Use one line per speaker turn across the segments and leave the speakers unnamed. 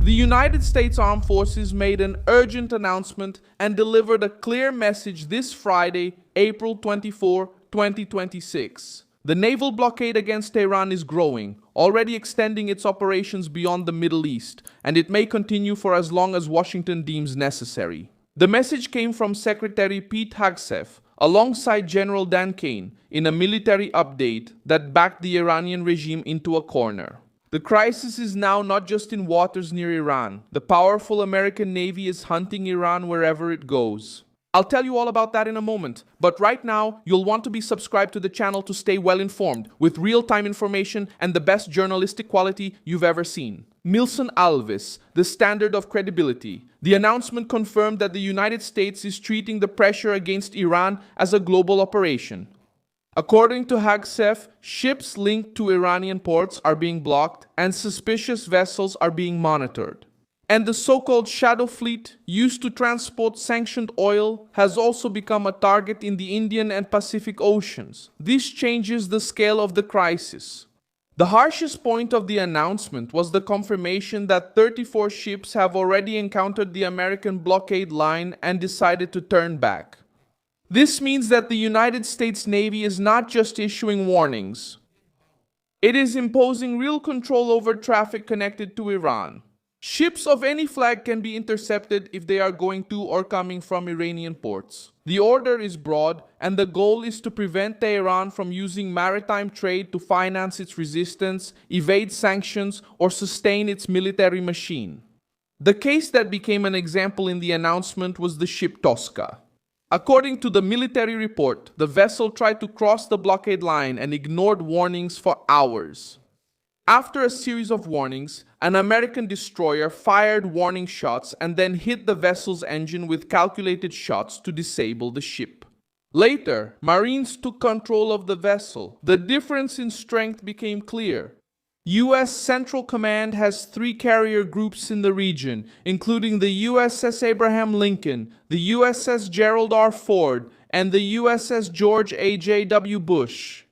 The United States Armed Forces made an urgent announcement and delivered a clear message this Friday, April 24, 2026. The naval blockade against Iran is growing, already extending its operations beyond the Middle East, and it may continue for as long as Washington deems necessary. The message came from Secretary Pete Hegseth, alongside General Dan Kane, in a military update that backed the Iranian regime into a corner. The crisis is now not just in waters near Iran. The powerful American Navy is hunting Iran wherever it goes. I'll tell you all about that in a moment, but right now, you'll want to be subscribed to the channel to stay well informed, with real-time information and the best journalistic quality you've ever seen. Milson Alves, the standard of credibility. The announcement confirmed that the United States is treating the pressure against Iran as a global operation. According to Hegseth, ships linked to Iranian ports are being blocked and suspicious vessels are being monitored. And the so-called shadow fleet, used to transport sanctioned oil, has also become a target in the Indian and Pacific Oceans. This changes the scale of the crisis. The harshest point of the announcement was the confirmation that 34 ships have already encountered the American blockade line and decided to turn back. This means that the United States Navy is not just issuing warnings. It is imposing real control over traffic connected to Iran. Ships of any flag can be intercepted if they are going to or coming from Iranian ports. The order is broad, and the goal is to prevent Tehran from using maritime trade to finance its resistance, evade sanctions, or sustain its military machine. The case that became an example in the announcement was the ship Tosca. According to the military report, the vessel tried to cross the blockade line and ignored warnings for hours. After a series of warnings, an American destroyer fired warning shots and then hit the vessel's engine with calculated shots to disable the ship. Later, Marines took control of the vessel. The difference in strength became clear. U.S. Central Command has 3 carrier groups in the region, including the USS Abraham Lincoln, the USS Gerald R. Ford, and the USS George A.J.W. Bush.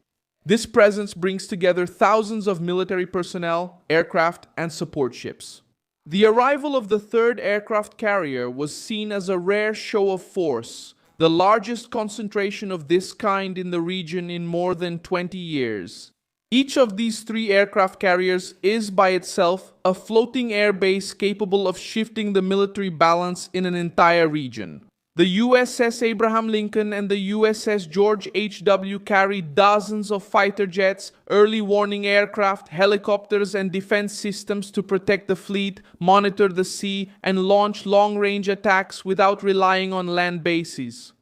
This presence brings together thousands of military personnel, aircraft, and support ships. The arrival of the 3rd aircraft carrier was seen as a rare show of force, the largest concentration of this kind in the region in more than 20 years. Each of these 3 aircraft carriers is by itself a floating air base capable of shifting the military balance in an entire region. The USS Abraham Lincoln and the USS George H.W. carried dozens of fighter jets, early warning aircraft, helicopters, and defense systems to protect the fleet, monitor the sea, and launch long-range attacks without relying on land bases.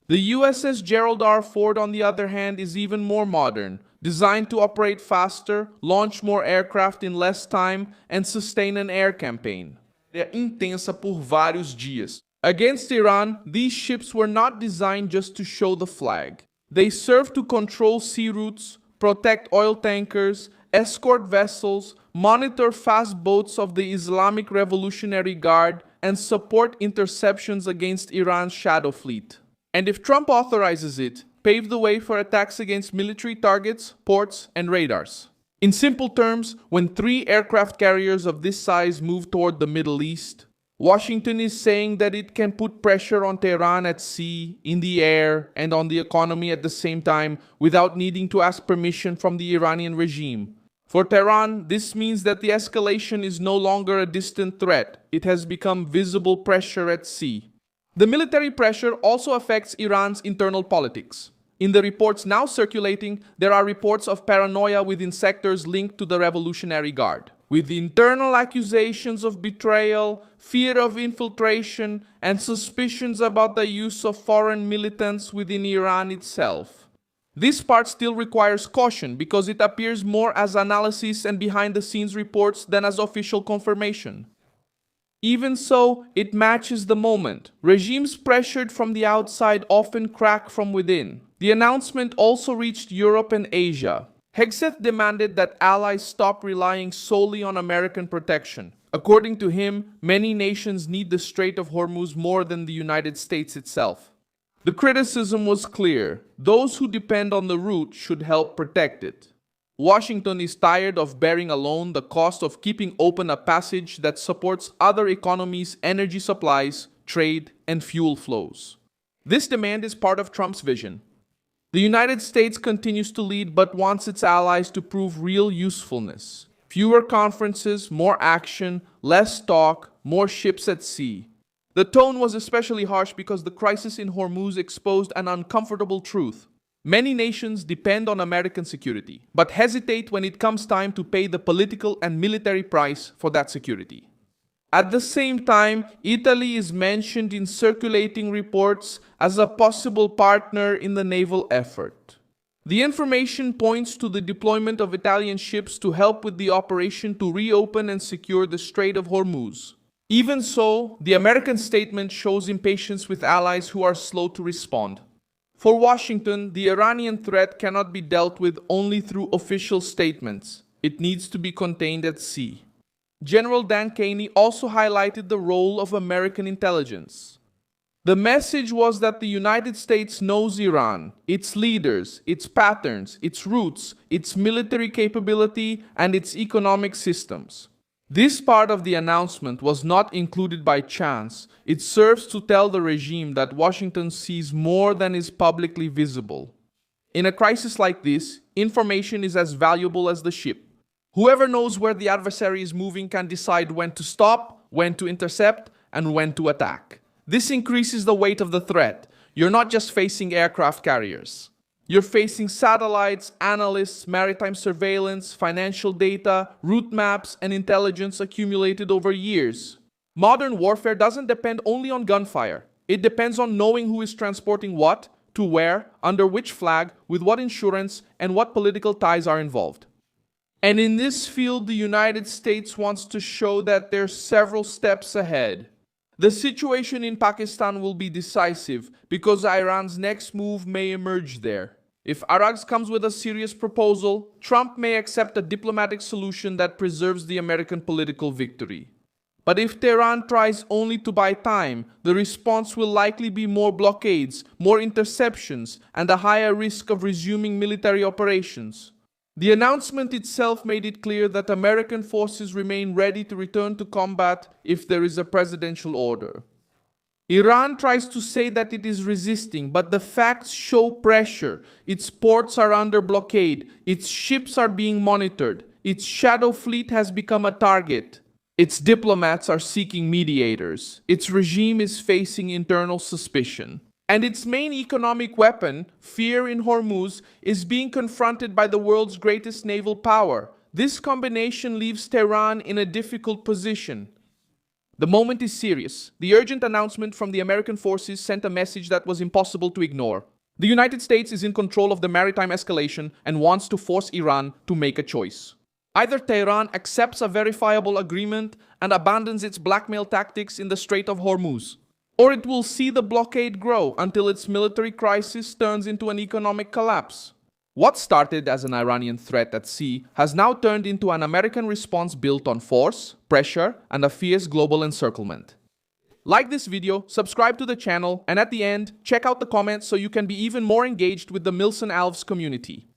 The USS Gerald R. Ford, on the other hand, is even more modern, designed to operate faster, launch more aircraft in less time, and sustain an air campaign. Intensa por vários dias. Against Iran, these ships were not designed just to show the flag. They serve to control sea routes, protect oil tankers, escort vessels, monitor fast boats of the Islamic Revolutionary Guard, and support interceptions against Iran's shadow fleet. And if Trump authorizes it, pave the way for attacks against military targets, ports, and radars. In simple terms, when 3 aircraft carriers of this size move toward the Middle East, Washington is saying that it can put pressure on Tehran at sea, in the air, and on the economy at the same time without needing to ask permission from the Iranian regime. For Tehran, this means that the escalation is no longer a distant threat. It has become visible pressure at sea. The military pressure also affects Iran's internal politics. In the reports now circulating, there are reports of paranoia within sectors linked to the Revolutionary Guard, with internal accusations of betrayal, fear of infiltration, and suspicions about the use of foreign militants within Iran itself. This part still requires caution because it appears more as analysis and behind-the-scenes reports than as official confirmation. Even so, it matches the moment. Regimes pressured from the outside often crack from within. The announcement also reached Europe and Asia. Hegseth demanded that allies stop relying solely on American protection. According to him, many nations need the Strait of Hormuz more than the United States itself. The criticism was clear. Those who depend on the route should help protect it. Washington is tired of bearing alone the cost of keeping open a passage that supports other economies' energy supplies, trade, and fuel flows. This demand is part of Trump's vision. The United States continues to lead but wants its allies to prove real usefulness. Fewer conferences, more action, less talk, more ships at sea. The tone was especially harsh because the crisis in Hormuz exposed an uncomfortable truth. Many nations depend on American security, but hesitate when it comes time to pay the political and military price for that security. At the same time, Italy is mentioned in circulating reports as a possible partner in the naval effort. The information points to the deployment of Italian ships to help with the operation to reopen and secure the Strait of Hormuz. Even so, the American statement shows impatience with allies who are slow to respond. For Washington, the Iranian threat cannot be dealt with only through official statements. It needs to be contained at sea. General Dan Caney also highlighted the role of American intelligence. The message was that the United States knows Iran, its leaders, its patterns, its roots, its military capability, and its economic systems. This part of the announcement was not included by chance. It serves to tell the regime that Washington sees more than is publicly visible. In a crisis like this, information is as valuable as the ship. Whoever knows where the adversary is moving can decide when to stop, when to intercept, and when to attack. This increases the weight of the threat. You're not just facing aircraft carriers. You're facing satellites, analysts, maritime surveillance, financial data, route maps, and intelligence accumulated over years. Modern warfare doesn't depend only on gunfire. It depends on knowing who is transporting what, to where, under which flag, with what insurance, and what political ties are involved. And in this field, the United States wants to show that they're several steps ahead. The situation in Pakistan will be decisive because Iran's next move may emerge there. If Iraq comes with a serious proposal, Trump may accept a diplomatic solution that preserves the American political victory. But if Tehran tries only to buy time, the response will likely be more blockades, more interceptions, and a higher risk of resuming military operations. The announcement itself made it clear that American forces remain ready to return to combat if there is a presidential order. Iran tries to say that it is resisting, but the facts show pressure. Its ports are under blockade, its ships are being monitored, its shadow fleet has become a target. Its diplomats are seeking mediators. Its regime is facing internal suspicion. And its main economic weapon, fear in Hormuz, is being confronted by the world's greatest naval power. This combination leaves Tehran in a difficult position. The moment is serious. The urgent announcement from the American forces sent a message that was impossible to ignore. The United States is in control of the maritime escalation and wants to force Iran to make a choice. Either Tehran accepts a verifiable agreement and abandons its blackmail tactics in the Strait of Hormuz, or it will see the blockade grow until its military crisis turns into an economic collapse. What started as an Iranian threat at sea has now turned into an American response built on force, pressure, and a fierce global encirclement. Like this video, subscribe to the channel, and at the end, check out the comments so you can be even more engaged with the Milson Alves community.